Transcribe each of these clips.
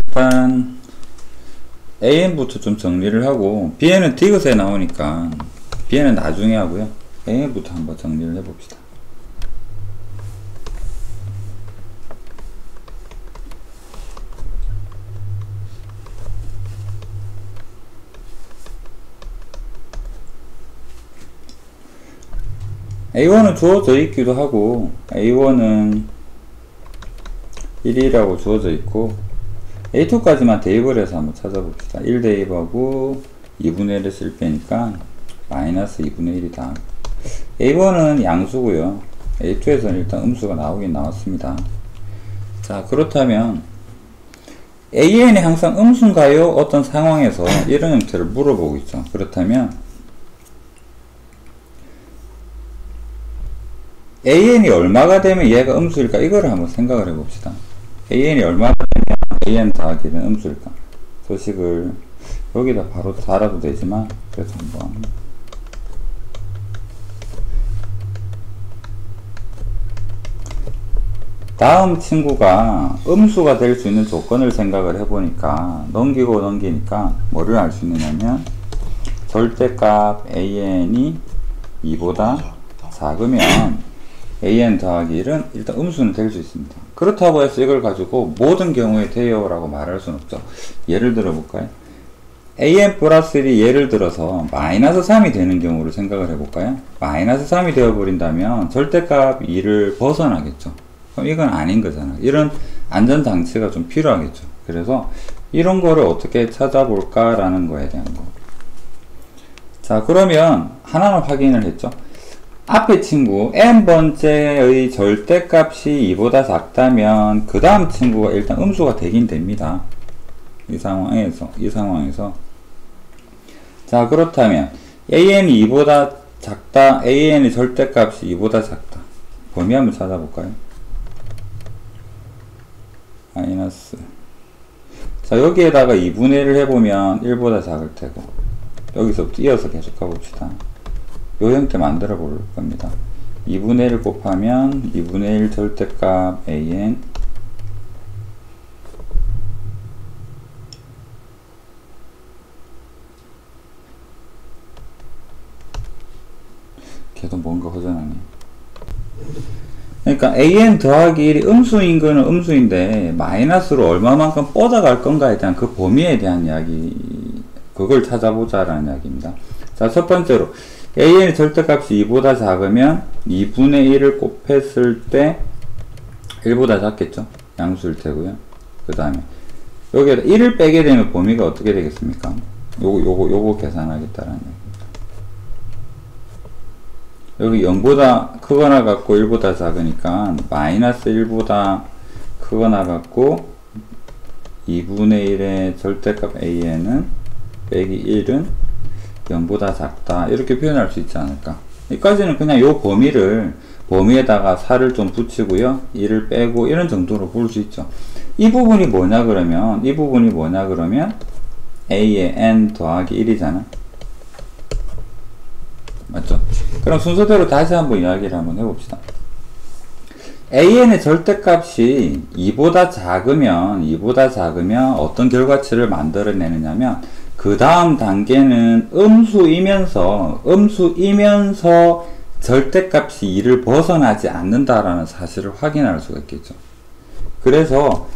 일단 AN부터 좀 정리를 하고, BN은 디귿에 나오니까 BN은 나중에 하고요. AN부터 한번 정리를 해봅시다. A1은 주어져 있기도 하고, A1은 1이라고 주어져 있고, A2까지만 대입을 해서 한번 찾아봅시다. 1 대입하고 2분의 1을 쓸 빼니까 마이너스 2분의 1이다. A1은 양수고요. A2에서는 일단 음수가 나오긴 나왔습니다. 자, 그렇다면 AN이 항상 음수인가요? 어떤 상황에서 이런 형태를 물어보고 있죠. 그렇다면 AN이 얼마가 되면 얘가 음수일까? 이거를 한번 생각을 해봅시다. AN이 얼마가 되면 AN 더하기 1은 음수일까? 소식을 여기다 바로 달아도 되지만 그래서 한번 다음 친구가 음수가 될 수 있는 조건을 생각을 해보니까 넘기고 넘기니까 뭐를 알 수 있느냐면 절대값 AN이 2보다 작으면 AN 더하기 1은 일단 음수는 될 수 있습니다. 그렇다고 해서 이걸 가지고 모든 경우에 돼요 라고 말할 수는 없죠. 예를 들어 볼까요? AN 플러스 1이 예를 들어서 마이너스 3이 되는 경우를 생각을 해볼까요? 마이너스 3이 되어버린다면 절대값 2를 벗어나겠죠. 그럼 이건 아닌 거잖아. 이런 안전장치가 좀 필요하겠죠. 그래서 이런 거를 어떻게 찾아볼까 라는 거에 대한 거. 자, 그러면 하나는 확인을 했죠. 앞에 친구 n번째의 절대값이 2보다 작다면 그 다음 친구가 일단 음수가 되긴 됩니다. 이 상황에서 자, 그렇다면 AN이 2보다 작다, AN의 절대값이 2보다 작다. 범위 한번 찾아볼까요? 마이너스. 자, 여기에다가 2분의 1을 해보면 1보다 작을 테고, 여기서부터 이어서 계속 가봅시다. 요 형태 만들어 볼 겁니다. 2분의 1 곱하면 2분의 1 절대값 AN 계속 뭔가 허전하네. 그러니까 AN 더하기 1이 음수인 거는 음수인데 마이너스로 얼마만큼 뻗어갈 건가에 대한 그 범위에 대한 이야기, 그걸 찾아보자 라는 이야기입니다. 자, 첫 번째로 AN의 절대값이 2보다 작으면 2분의 1을 곱했을 때 1보다 작겠죠? 양수일 테고요. 그 다음에 여기에다 1을 빼게 되면 범위가 어떻게 되겠습니까? 요거 계산하겠다라는 얘기죠. 여기 0보다 크거나 같고 1보다 작으니까 마이너스 1보다 크거나 같고 2분의 1의 절대값 AN은 빼기 1은 0보다 작다, 이렇게 표현할 수 있지 않을까. 여기까지는 그냥 요 범위에다가 4를 좀 붙이고요, 1을 빼고 이런 정도로 볼 수 있죠. 이 부분이 뭐냐 그러면 A의 N 더하기 1이잖아. 맞죠? 그럼 순서대로 다시 한번 이야기를 한번 해봅시다. AN의 절대값이 2보다 작으면 어떤 결과치를 만들어내느냐면 그 다음 단계는 음수이면서 절대값이 2를 벗어나지 않는다라는 사실을 확인할 수가 있겠죠. 그래서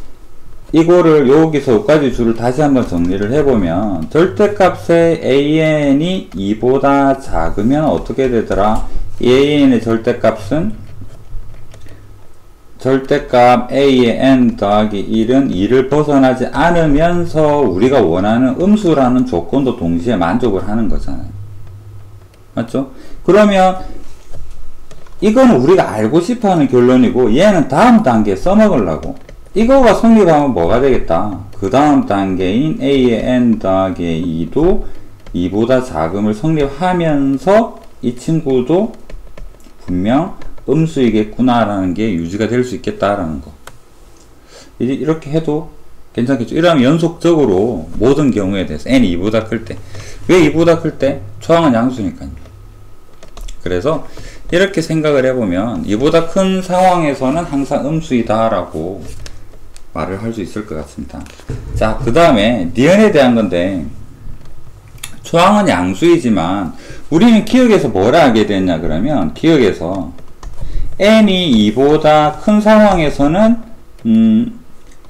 이거를 여기서 여기까지 줄을 다시 한번 정리를 해보면 절대값의 AN이 2보다 작으면 어떻게 되더라? AN의 절대값은 절대값 A의 N 더하기 1은 2를 벗어나지 않으면서 우리가 원하는 음수라는 조건도 동시에 만족을 하는 거잖아요. 맞죠? 그러면 이거는 우리가 알고 싶어 하는 결론이고, 얘는 다음 단계에 써먹으려고. 이거가 성립하면 뭐가 되겠다? 그 다음 단계인 A의 N 더하기 2도 2보다 작음을 성립하면서 이 친구도 분명 음수이겠구나 라는 게 유지가 될 수 있겠다라는 거. 이제 이렇게 해도 괜찮겠죠. 이러면 연속적으로 모든 경우에 대해서 n이 2보다 클 때, 왜 2보다 클 때? 초항은 양수니까요. 그래서 이렇게 생각을 해보면 2보다 큰 상황에서는 항상 음수이다 라고 말을 할 수 있을 것 같습니다. 자, 그 다음에 니은에 대한 건데, 초항은 양수이지만 우리는 기억에서 뭘 알게 됐냐 그러면, 기억에서 n이 2보다 큰 상황에서는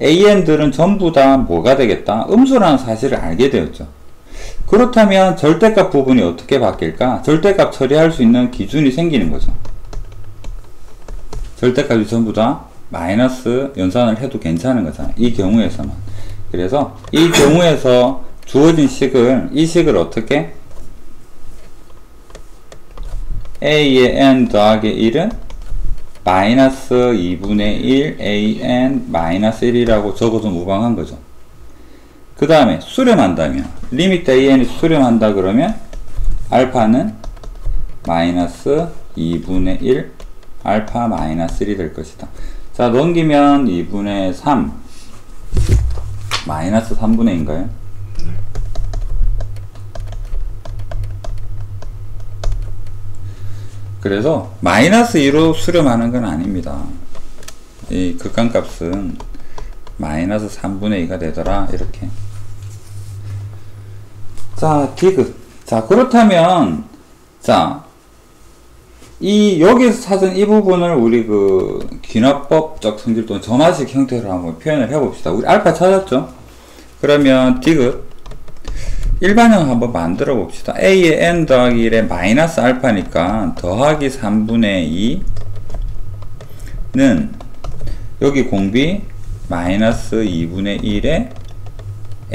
an들은 전부 다 뭐가 되겠다? 음수라는 사실을 알게 되었죠. 그렇다면 절대값 부분이 어떻게 바뀔까? 절대값 처리할 수 있는 기준이 생기는 거죠. 절대값이 전부 다 마이너스 연산을 해도 괜찮은 거잖아요. 이 경우에서만. 그래서 이 경우에서 주어진 식을, 이 식을 어떻게? a의 n 더하기 1은 마이너스 2분의 1 an 마이너스 1이라고 적어도 무방한 거죠. 그 다음에 수렴한다면, 리미트 an이 수렴한다 그러면 알파는 마이너스 2분의 1 알파 마이너스 1이 될 것이다. 자, 넘기면 2분의 3 마이너스 3분의 2인가요? 그래서 마이너스 2로 수렴하는 건 아닙니다. 이 극한값은 마이너스 3분의 2가 되더라. 이렇게. 자, 디귿. 자, 그렇다면, 자, 여기서 찾은 이 부분을 우리 그 귀납법적 성질 또는 점화식 형태로 한번 표현을 해봅시다. 우리 알파 찾았죠? 그러면 디귿 일반형 한번 만들어 봅시다. a의 n 더하기 1에 마이너스 알파니까 더하기 3분의 2는 여기 공비 마이너스 2분의 1에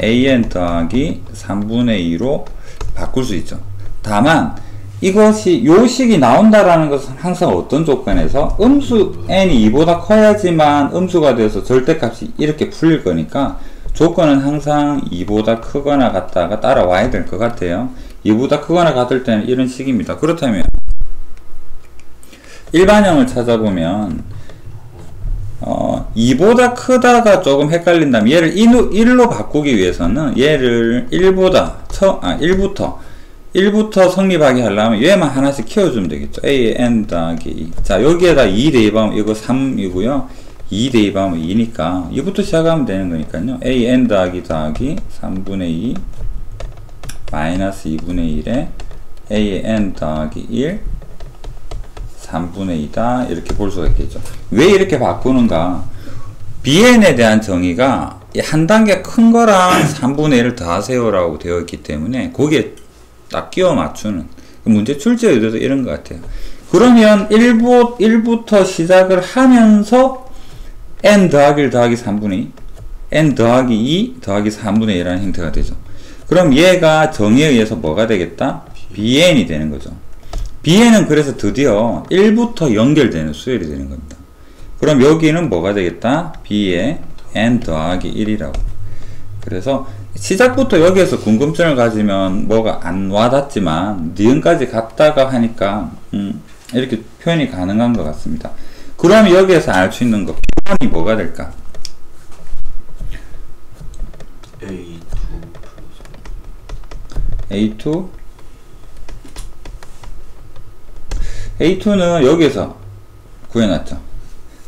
an 더하기 3분의 2로 바꿀 수 있죠. 다만 이것이 요 식이 나온다라는 것은 항상 어떤 조건에서 음수 n이 2보다 커야지만 음수가 되어서 절대값이 이렇게 풀릴 거니까 조건은 항상 2보다 크거나 같다가 따라와야 될 것 같아요. 2보다 크거나 같을 때는 이런 식입니다. 그렇다면 일반형을 찾아보면 2보다 크다가 조금 헷갈린다면 얘를 1로 바꾸기 위해서는 얘를 1부터 성립하게 하려면 얘만 하나씩 키워주면 되겠죠. a의 n 더하기 2. 자, 여기에다 2 대입하면 이거 3이고요. 2 대입하면 2니까 2부터 시작하면 되는 거니까요. a n 더하기 3분의 2 마이너스 2분의 1에 a n 더하기 1 3분의 2다 이렇게 볼 수가 있겠죠. 왜 이렇게 바꾸는가? bn에 대한 정의가 한 단계 큰 거랑 3분의 1을 더하세요 라고 되어 있기 때문에 거기에 딱 끼워 맞추는 문제 출제 의도도 이런 것 같아요. 그러면 1부터 시작을 하면서 n 더하기 1 더하기 3분의 2 n 더하기 2 더하기 3분의 1이라는 형태가 되죠. 그럼 얘가 정의에 의해서 뭐가 되겠다? bn이 되는 거죠. bn은 그래서 드디어 1부터 연결되는 수열이 되는 겁니다. 그럼 여기는 뭐가 되겠다? b의 n 더하기 1이라고. 그래서 시작부터 여기에서 궁금증을 가지면 뭐가 안 와닿지만 니은까지 갔다가 하니까 이렇게 표현이 가능한 것 같습니다. 그럼 여기에서 알 수 있는 거 P1이 뭐가 될까? A2 A2는 여기에서 구해놨죠.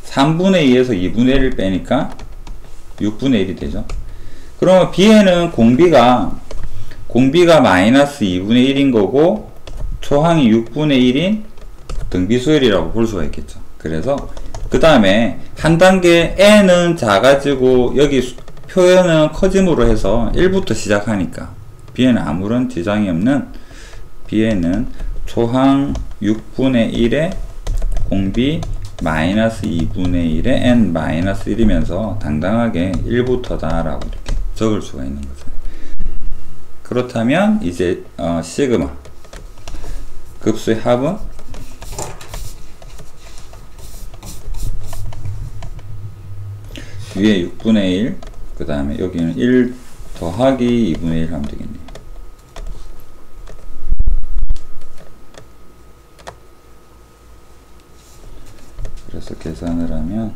3분의 2에서 2분의 1을 빼니까 6분의 1이 되죠. 그러면 B에는 공비가 마이너스 2분의 1인 거고 초항이 6분의 1인 등비수열이라고 볼 수가 있겠죠. 그래서 그 다음에 한 단계 n은 작아지고 여기 표현은 커짐으로 해서 1부터 시작하니까 B에는 아무런 지장이 없는 B에는 초항 6분의 1에 공비 마이너스 2분의 1에 n 마이너스 1이면서 당당하게 1부터다 라고 이렇게 적을 수가 있는 거죠. 그렇다면 이제 시그마 급수의 합은 위에 6분의 1 그 다음에 여기는 1 더하기 2분의 1 하면 되겠네요. 그래서 계산을 하면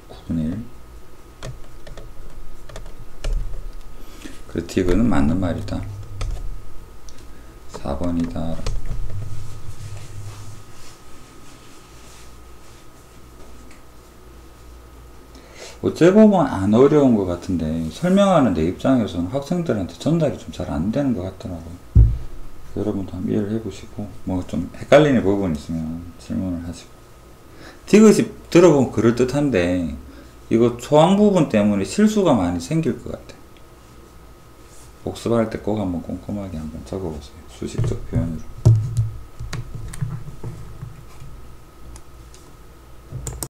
9분의 1 그 디귿은 맞는 말이다. 4번이다. 어째 보면 안 어려운 것 같은데 설명하는 내 입장에서는 학생들한테 전달이 좀 잘 안 되는 것 같더라고요. 여러분도 한번 이해를 해보시고 뭐 좀 헷갈리는 부분 있으면 질문을 하시고. 디귿이 들어보면 그럴듯한데 이거 초항 부분 때문에 실수가 많이 생길 것 같아요. 복습할 때 꼭 한번 꼼꼼하게 한번 적어보세요. 수식적 표현으로.